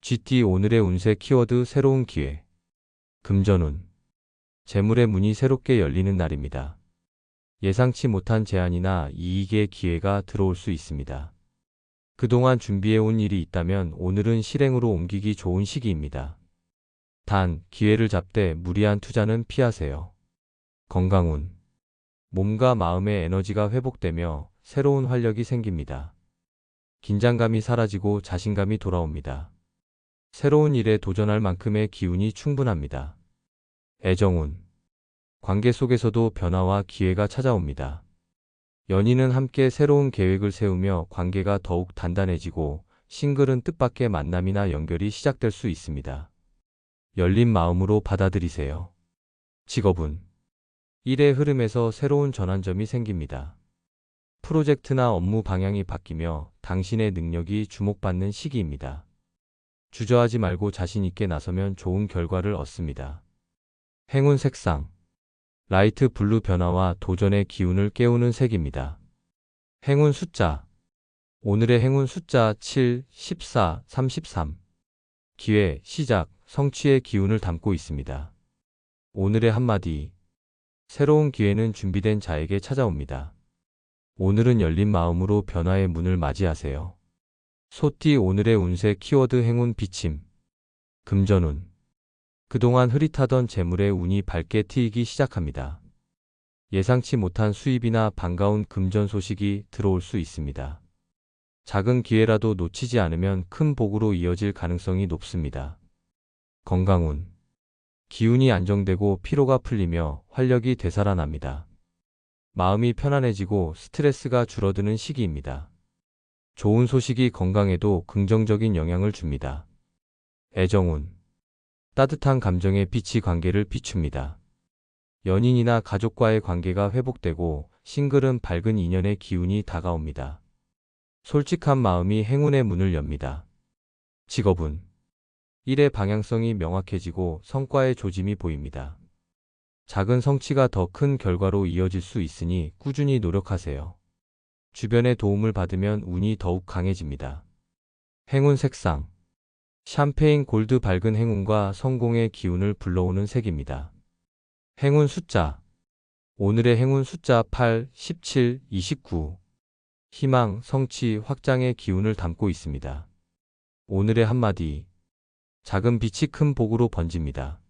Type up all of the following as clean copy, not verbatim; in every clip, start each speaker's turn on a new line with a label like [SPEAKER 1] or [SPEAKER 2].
[SPEAKER 1] GT 오늘의 운세 키워드 새로운 기회. 금전운. 재물의 문이 새롭게 열리는 날입니다. 예상치 못한 제안이나 이익의 기회가 들어올 수 있습니다. 그동안 준비해온 일이 있다면 오늘은 실행으로 옮기기 좋은 시기입니다. 단, 기회를 잡되 무리한 투자는 피하세요. 건강운. 몸과 마음의 에너지가 회복되며 새로운 활력이 생깁니다. 긴장감이 사라지고 자신감이 돌아옵니다. 새로운 일에 도전할 만큼의 기운이 충분합니다. 애정운. 관계 속에서도 변화와 기회가 찾아옵니다. 연인은 함께 새로운 계획을 세우며 관계가 더욱 단단해지고 싱글은 뜻밖의 만남이나 연결이 시작될 수 있습니다. 열린 마음으로 받아들이세요. 직업운. 일의 흐름에서 새로운 전환점이 생깁니다. 프로젝트나 업무 방향이 바뀌며 당신의 능력이 주목받는 시기입니다. 주저하지 말고 자신 있게 나서면 좋은 결과를 얻습니다. 행운 색상. 라이트 블루 변화와 도전의 기운을 깨우는 색입니다. 행운 숫자. 오늘의 행운 숫자 7, 14, 33. 기회, 시작, 성취의 기운을 담고 있습니다. 오늘의 한마디. 새로운 기회는 준비된 자에게 찾아옵니다. 오늘은 열린 마음으로 변화의 문을 맞이하세요. 소띠 오늘의 운세 키워드 행운 비침. 금전운. 그동안 흐릿하던 재물의 운이 밝게 트이기 시작합니다. 예상치 못한 수입이나 반가운 금전 소식이 들어올 수 있습니다. 작은 기회라도 놓치지 않으면 큰 복으로 이어질 가능성이 높습니다. 건강운. 기운이 안정되고 피로가 풀리며 활력이 되살아납니다. 마음이 편안해지고 스트레스가 줄어드는 시기입니다. 좋은 소식이 건강에도 긍정적인 영향을 줍니다. 애정운. 따뜻한 감정의 빛이 관계를 비춥니다. 연인이나 가족과의 관계가 회복되고 싱글은 밝은 인연의 기운이 다가옵니다. 솔직한 마음이 행운의 문을 엽니다. 직업운. 일의 방향성이 명확해지고 성과의 조짐이 보입니다. 작은 성취가 더 큰 결과로 이어질 수 있으니 꾸준히 노력하세요. 주변의 도움을 받으면 운이 더욱 강해집니다. 행운 색상. 샴페인 골드 밝은 행운과 성공의 기운을 불러오는 색입니다. 행운 숫자. 오늘의 행운 숫자 8, 17, 29. 희망, 성취, 확장의 기운을 담고 있습니다. 오늘의 한마디. 작은 빛이 큰 복으로 번집니다.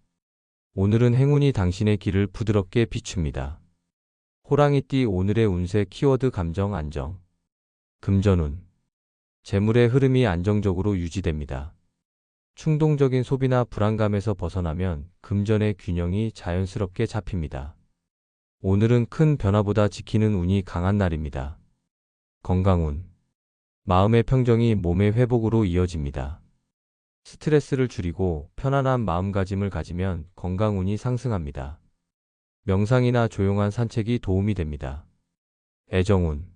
[SPEAKER 1] 오늘은 행운이 당신의 길을 부드럽게 비춥니다. 호랑이띠 오늘의 운세 키워드 감정 안정. 금전운. 재물의 흐름이 안정적으로 유지됩니다. 충동적인 소비나 불안감에서 벗어나면 금전의 균형이 자연스럽게 잡힙니다. 오늘은 큰 변화보다 지키는 운이 강한 날입니다. 건강운. 마음의 평정이 몸의 회복으로 이어집니다. 스트레스를 줄이고 편안한 마음가짐을 가지면 건강운이 상승합니다. 명상이나 조용한 산책이 도움이 됩니다. 애정운.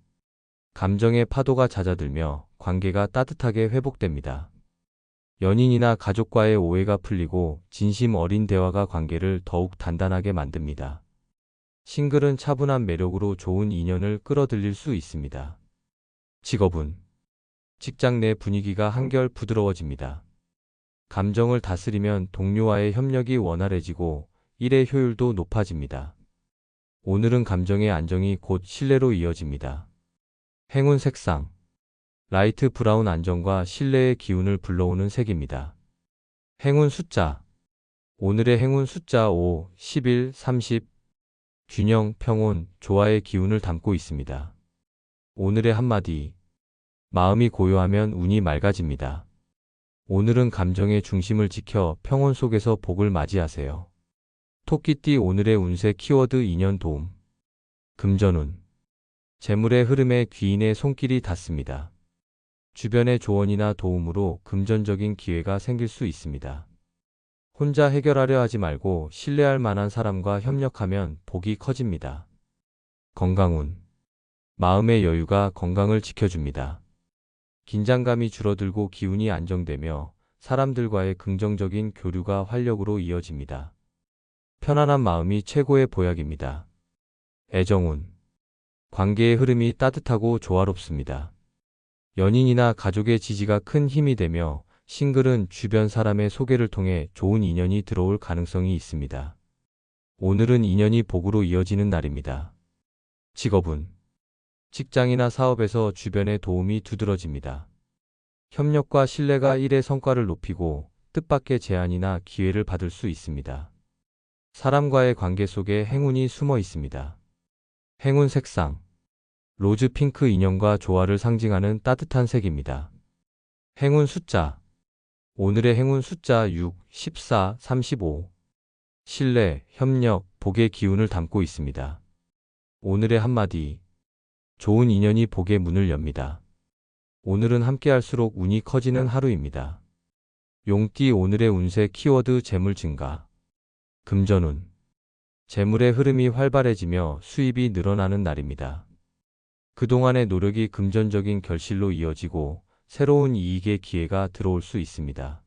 [SPEAKER 1] 감정의 파도가 잦아들며 관계가 따뜻하게 회복됩니다. 연인이나 가족과의 오해가 풀리고 진심 어린 대화가 관계를 더욱 단단하게 만듭니다. 싱글은 차분한 매력으로 좋은 인연을 끌어들일 수 있습니다. 직업운. 직장 내 분위기가 한결 부드러워집니다. 감정을 다스리면 동료와의 협력이 원활해지고 일의 효율도 높아집니다. 오늘은 감정의 안정이 곧 신뢰로 이어집니다. 행운 색상. 라이트 브라운 안정과 신뢰의 기운을 불러오는 색입니다. 행운 숫자. 오늘의 행운 숫자 5, 11, 30. 균형, 평온, 조화의 기운을 담고 있습니다. 오늘의 한마디. 마음이 고요하면 운이 맑아집니다. 오늘은 감정의 중심을 지켜 평온 속에서 복을 맞이하세요. 토끼띠 오늘의 운세 키워드 인연 도움. 금전운. 재물의 흐름에 귀인의 손길이 닿습니다. 주변의 조언이나 도움으로 금전적인 기회가 생길 수 있습니다. 혼자 해결하려 하지 말고 신뢰할 만한 사람과 협력하면 복이 커집니다. 건강운. 마음의 여유가 건강을 지켜줍니다. 긴장감이 줄어들고 기운이 안정되며 사람들과의 긍정적인 교류가 활력으로 이어집니다. 편안한 마음이 최고의 보약입니다. 애정운. 관계의 흐름이 따뜻하고 조화롭습니다. 연인이나 가족의 지지가 큰 힘이 되며 싱글은 주변 사람의 소개를 통해 좋은 인연이 들어올 가능성이 있습니다. 오늘은 인연이 복으로 이어지는 날입니다. 직업은 직장이나 사업에서 주변의 도움이 두드러집니다. 협력과 신뢰가 일의 성과를 높이고 뜻밖의 제안이나 기회를 받을 수 있습니다. 사람과의 관계 속에 행운이 숨어 있습니다. 행운 색상 로즈 핑크 인연과 조화를 상징하는 따뜻한 색입니다. 행운 숫자 오늘의 행운 숫자 6, 14, 35 신뢰, 협력, 복의 기운을 담고 있습니다. 오늘의 한마디 좋은 인연이 복의 문을 엽니다. 오늘은 함께할수록 운이 커지는 하루입니다. 용띠 오늘의 운세 키워드 재물 증가 금전운 재물의 흐름이 활발해지며 수입이 늘어나는 날입니다. 그동안의 노력이 금전적인 결실로 이어지고 새로운 이익의 기회가 들어올 수 있습니다.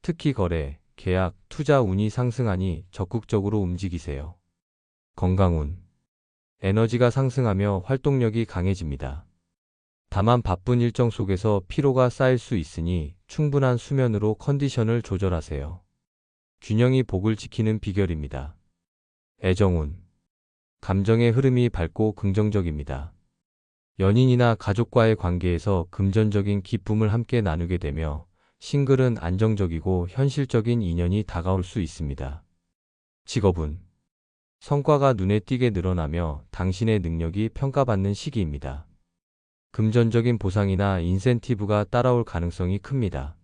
[SPEAKER 1] 특히 거래, 계약, 투자 운이 상승하니 적극적으로 움직이세요. 건강운 에너지가 상승하며 활동력이 강해집니다. 다만 바쁜 일정 속에서 피로가 쌓일 수 있으니 충분한 수면으로 컨디션을 조절하세요. 균형이 복을 지키는 비결입니다. 애정운 감정의 흐름이 밝고 긍정적입니다. 연인이나 가족과의 관계에서 금전적인 기쁨을 함께 나누게 되며 싱글은 안정적이고 현실적인 인연이 다가올 수 있습니다. 직업은 성과가 눈에 띄게 늘어나며 당신의 능력이 평가받는 시기입니다. 금전적인 보상이나 인센티브가 따라올 가능성이 큽니다.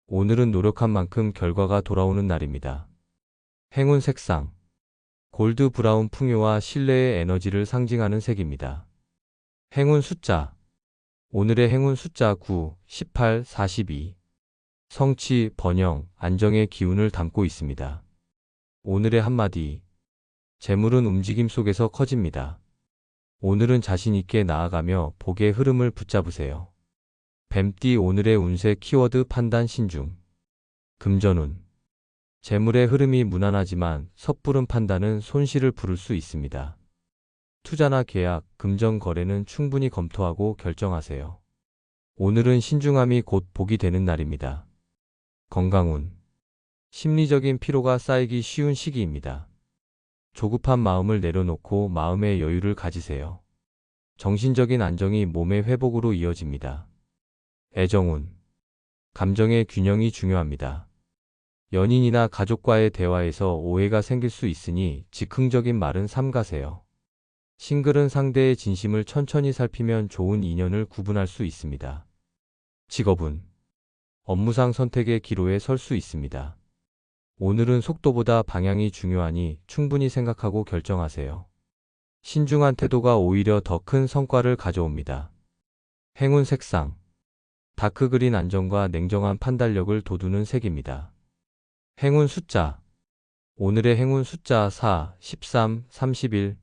[SPEAKER 1] 오늘은 노력한 만큼 결과가 돌아오는 날입니다. 행운 색상 골드 브라운 풍요와 신뢰의 에너지를 상징하는 색입니다. 행운 숫자 오늘의 행운 숫자 9, 18, 42 성취, 번영, 안정의 기운을 담고 있습니다. 오늘의 한마디 재물은 움직임 속에서 커집니다. 오늘은 자신 있게 나아가며 복의 흐름을 붙잡으세요. 뱀띠 오늘의 운세 키워드 판단 신중 금전운 재물의 흐름이 무난하지만 섣부른 판단은 손실을 부를 수 있습니다. 투자나 계약, 금전 거래는 충분히 검토하고 결정하세요. 오늘은 신중함이 곧 복이 되는 날입니다. 건강운 심리적인 피로가 쌓이기 쉬운 시기입니다. 조급한 마음을 내려놓고 마음의 여유를 가지세요. 정신적인 안정이 몸의 회복으로 이어집니다. 애정운 감정의 균형이 중요합니다. 연인이나 가족과의 대화에서 오해가 생길 수 있으니 즉흥적인 말은 삼가세요. 싱글은 상대의 진심을 천천히 살피면 좋은 인연을 구분할 수 있습니다. 직업은 업무상 선택의 기로에 설 수 있습니다. 오늘은 속도보다 방향이 중요하니 충분히 생각하고 결정하세요. 신중한 태도가 오히려 더 큰 성과를 가져옵니다. 행운 색상 다크그린 안정과 냉정한 판단력을 돋우는 색입니다. 행운 숫자 오늘의 행운 숫자 4, 13, 31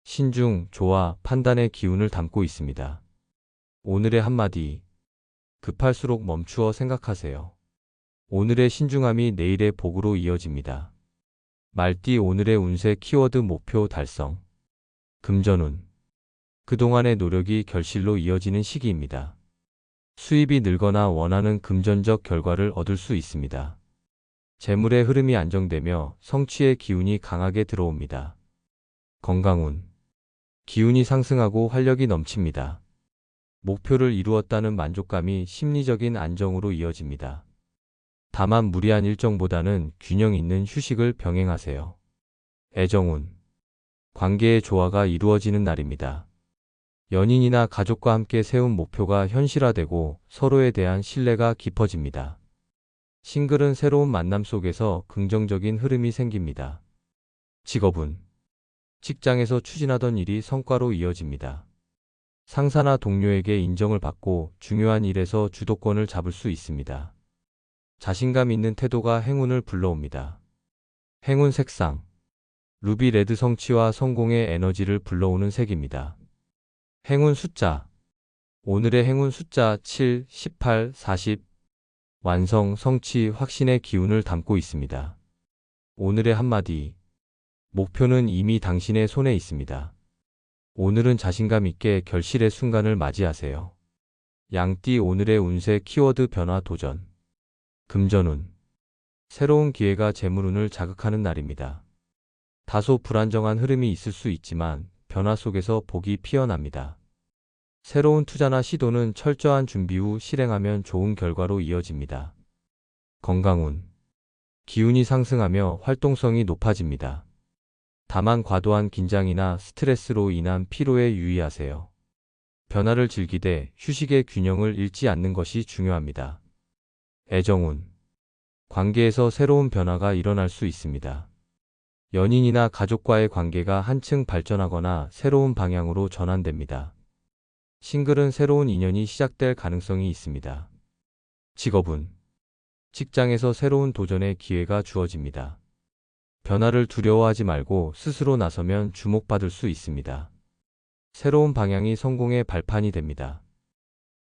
[SPEAKER 1] 신중, 조화, 판단의 기운을 담고 있습니다. 오늘의 한마디 급할수록 멈추어 생각하세요. 오늘의 신중함이 내일의 복으로 이어집니다. 말띠 오늘의 운세 키워드 목표 달성 금전운 그동안의 노력이 결실로 이어지는 시기입니다. 수입이 늘거나 원하는 금전적 결과를 얻을 수 있습니다. 재물의 흐름이 안정되며 성취의 기운이 강하게 들어옵니다. 건강운 기운이 상승하고 활력이 넘칩니다. 목표를 이루었다는 만족감이 심리적인 안정으로 이어집니다. 다만 무리한 일정보다는 균형 있는 휴식을 병행하세요. 애정운 관계의 조화가 이루어지는 날입니다. 연인이나 가족과 함께 세운 목표가 현실화되고 서로에 대한 신뢰가 깊어집니다. 싱글은 새로운 만남 속에서 긍정적인 흐름이 생깁니다. 직업은 직장에서 추진하던 일이 성과로 이어집니다. 상사나 동료에게 인정을 받고 중요한 일에서 주도권을 잡을 수 있습니다. 자신감 있는 태도가 행운을 불러옵니다. 행운 색상 루비 레드 성취와 성공의 에너지를 불러오는 색입니다. 행운 숫자 오늘의 행운 숫자 7, 18, 40 완성, 성취, 확신의 기운을 담고 있습니다. 오늘의 한마디 목표는 이미 당신의 손에 있습니다. 오늘은 자신감 있게 결실의 순간을 맞이하세요. 양띠 오늘의 운세 키워드 변화 도전 금전운. 새로운 기회가 재물운을 자극하는 날입니다. 다소 불안정한 흐름이 있을 수 있지만 변화 속에서 복이 피어납니다. 새로운 투자나 시도는 철저한 준비 후 실행하면 좋은 결과로 이어집니다. 건강운. 기운이 상승하며 활동성이 높아집니다. 다만 과도한 긴장이나 스트레스로 인한 피로에 유의하세요. 변화를 즐기되 휴식의 균형을 잃지 않는 것이 중요합니다. 애정운. 관계에서 새로운 변화가 일어날 수 있습니다. 연인이나 가족과의 관계가 한층 발전하거나 새로운 방향으로 전환됩니다. 싱글은 새로운 인연이 시작될 가능성이 있습니다. 직업운. 직장에서 새로운 도전의 기회가 주어집니다. 변화를 두려워하지 말고 스스로 나서면 주목받을 수 있습니다. 새로운 방향이 성공의 발판이 됩니다.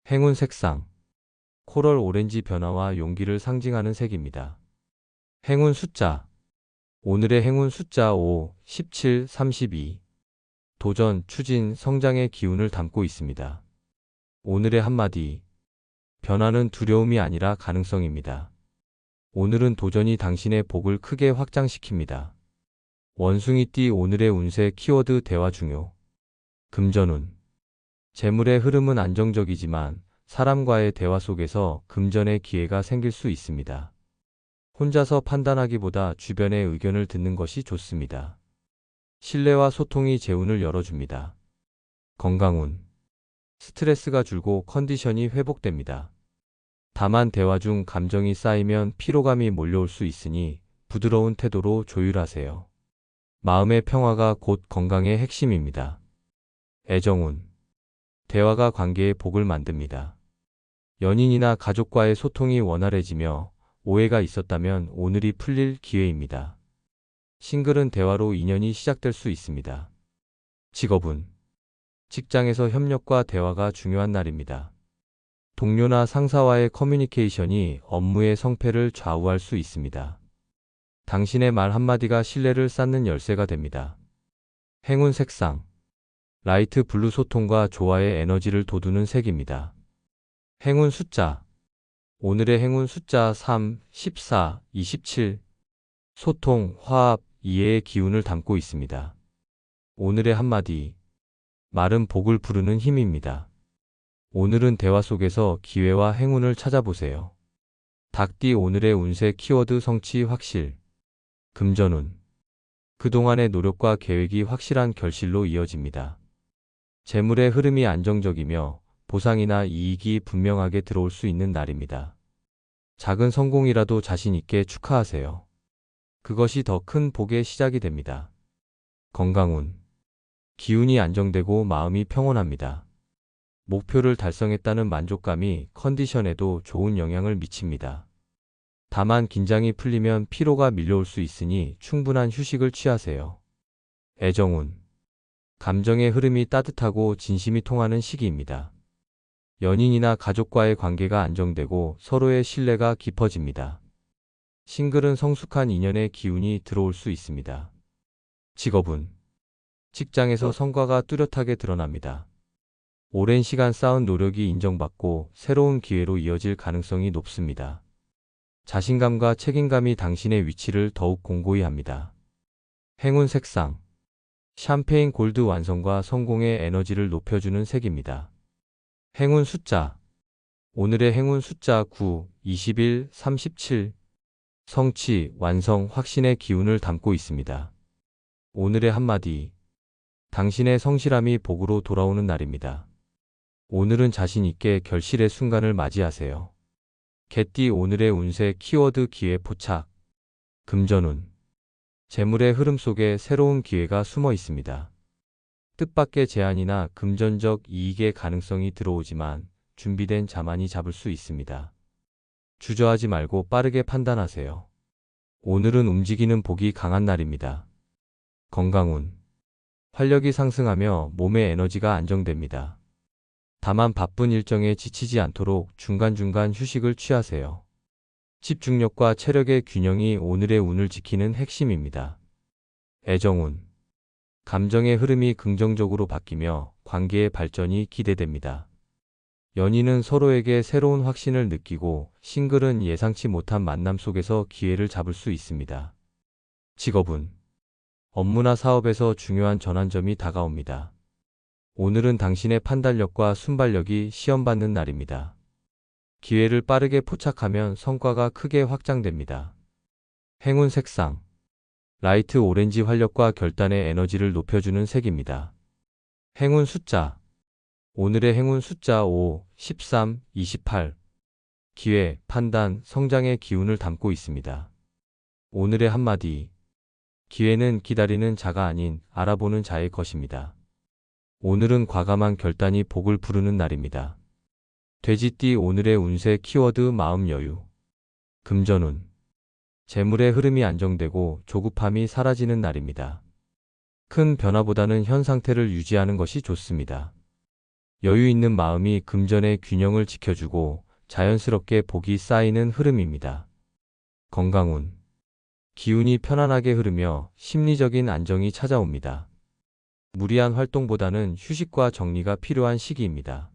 [SPEAKER 1] 행운 색상. 코럴 오렌지 변화와 용기를 상징하는 색입니다. 행운 숫자. 오늘의 행운 숫자 5, 17, 32. 도전, 추진, 성장의 기운을 담고 있습니다. 오늘의 한마디. 변화는 두려움이 아니라 가능성입니다. 오늘은 도전이 당신의 복을 크게 확장시킵니다. 원숭이띠 오늘의 운세 키워드 대화 중요. 금전운. 재물의 흐름은 안정적이지만 사람과의 대화 속에서 금전의 기회가 생길 수 있습니다. 혼자서 판단하기보다 주변의 의견을 듣는 것이 좋습니다. 신뢰와 소통이 재운을 열어줍니다. 건강운. 스트레스가 줄고 컨디션이 회복됩니다. 다만 대화 중 감정이 쌓이면 피로감이 몰려올 수 있으니 부드러운 태도로 조율하세요. 마음의 평화가 곧 건강의 핵심입니다. 애정운. 대화가 관계의 복을 만듭니다. 연인이나 가족과의 소통이 원활해지며 오해가 있었다면 오늘이 풀릴 기회입니다. 싱글은 대화로 인연이 시작될 수 있습니다. 직업운. 직장에서 협력과 대화가 중요한 날입니다. 동료나 상사와의 커뮤니케이션이 업무의 성패를 좌우할 수 있습니다. 당신의 말 한마디가 신뢰를 쌓는 열쇠가 됩니다. 행운 색상. 라이트 블루 소통과 조화의 에너지를 돋우는 색입니다. 행운 숫자. 오늘의 행운 숫자 3, 14, 27. 소통, 화합, 이해의 기운을 담고 있습니다. 오늘의 한마디. 말은 복을 부르는 힘입니다. 오늘은 대화 속에서 기회와 행운을 찾아보세요. 닭띠 오늘의 운세 키워드 성취 확실. 금전운. 그동안의 노력과 계획이 확실한 결실로 이어집니다. 재물의 흐름이 안정적이며 보상이나 이익이 분명하게 들어올 수 있는 날입니다. 작은 성공이라도 자신 있게 축하하세요. 그것이 더 큰 복의 시작이 됩니다. 건강운. 기운이 안정되고 마음이 평온합니다. 목표를 달성했다는 만족감이 컨디션에도 좋은 영향을 미칩니다. 다만 긴장이 풀리면 피로가 밀려올 수 있으니 충분한 휴식을 취하세요. 애정운. 감정의 흐름이 따뜻하고 진심이 통하는 시기입니다. 연인이나 가족과의 관계가 안정되고 서로의 신뢰가 깊어집니다. 싱글은 성숙한 인연의 기운이 들어올 수 있습니다. 직업운. 직장에서 성과가 뚜렷하게 드러납니다. 오랜 시간 쌓은 노력이 인정받고 새로운 기회로 이어질 가능성이 높습니다. 자신감과 책임감이 당신의 위치를 더욱 공고히 합니다. 행운 색상. 샴페인 골드 완성과 성공의 에너지를 높여주는 색입니다. 행운 숫자. 오늘의 행운 숫자 9, 21, 37. 성취, 완성, 확신의 기운을 담고 있습니다. 오늘의 한마디. 당신의 성실함이 복으로 돌아오는 날입니다. 오늘은 자신 있게 결실의 순간을 맞이하세요. 개띠 오늘의 운세 키워드 기회 포착. 금전운. 재물의 흐름 속에 새로운 기회가 숨어 있습니다. 뜻밖의 제안이나 금전적 이익의 가능성이 들어오지만 준비된 자만이 잡을 수 있습니다. 주저하지 말고 빠르게 판단하세요. 오늘은 움직이는 복이 강한 날입니다. 건강운. 활력이 상승하며 몸의 에너지가 안정됩니다. 다만 바쁜 일정에 지치지 않도록 중간중간 휴식을 취하세요. 집중력과 체력의 균형이 오늘의 운을 지키는 핵심입니다. 애정운. 감정의 흐름이 긍정적으로 바뀌며 관계의 발전이 기대됩니다. 연인은 서로에게 새로운 확신을 느끼고 싱글은 예상치 못한 만남 속에서 기회를 잡을 수 있습니다. 직업은 업무나 사업에서 중요한 전환점이 다가옵니다. 오늘은 당신의 판단력과 순발력이 시험받는 날입니다. 기회를 빠르게 포착하면 성과가 크게 확장됩니다. 행운 색상 라이트 오렌지 활력과 결단의 에너지를 높여주는 색입니다. 행운 숫자 오늘의 행운 숫자 5, 13, 28 기회, 판단, 성장의 기운을 담고 있습니다. 오늘의 한마디 기회는 기다리는 자가 아닌 알아보는 자의 것입니다. 오늘은 과감한 결단이 복을 부르는 날입니다. 돼지띠 오늘의 운세 키워드 마음 여유 금전운 재물의 흐름이 안정되고 조급함이 사라지는 날입니다. 큰 변화보다는 현 상태를 유지하는 것이 좋습니다. 여유 있는 마음이 금전의 균형을 지켜주고 자연스럽게 복이 쌓이는 흐름입니다. 건강운 기운이 편안하게 흐르며 심리적인 안정이 찾아옵니다. 무리한 활동보다는 휴식과 정리가 필요한 시기입니다.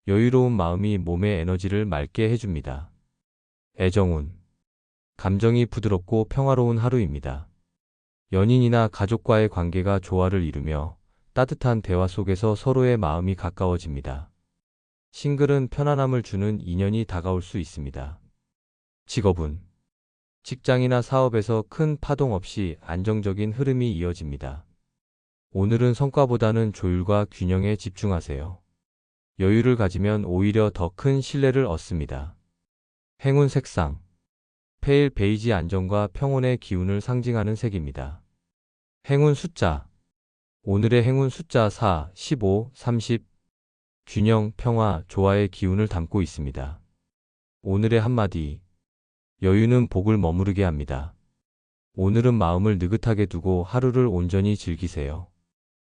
[SPEAKER 1] 여유로운 마음이 몸의 에너지를 맑게 해줍니다. 애정운 감정이 부드럽고 평화로운 하루입니다. 연인이나 가족과의 관계가 조화를 이루며 따뜻한 대화 속에서 서로의 마음이 가까워집니다. 싱글은 편안함을 주는 인연이 다가올 수 있습니다. 직업은 직장이나 사업에서 큰 파동 없이 안정적인 흐름이 이어집니다. 오늘은 성과보다는 조율과 균형에 집중하세요. 여유를 가지면 오히려 더 큰 신뢰를 얻습니다. 행운 색상 페일 베이지 안정과 평온의 기운을 상징하는 색입니다. 행운 숫자 오늘의 행운 숫자 4, 15, 30 균형, 평화, 조화의 기운을 담고 있습니다. 오늘의 한마디 여유는 복을 머무르게 합니다. 오늘은 마음을 느긋하게 두고 하루를 온전히 즐기세요.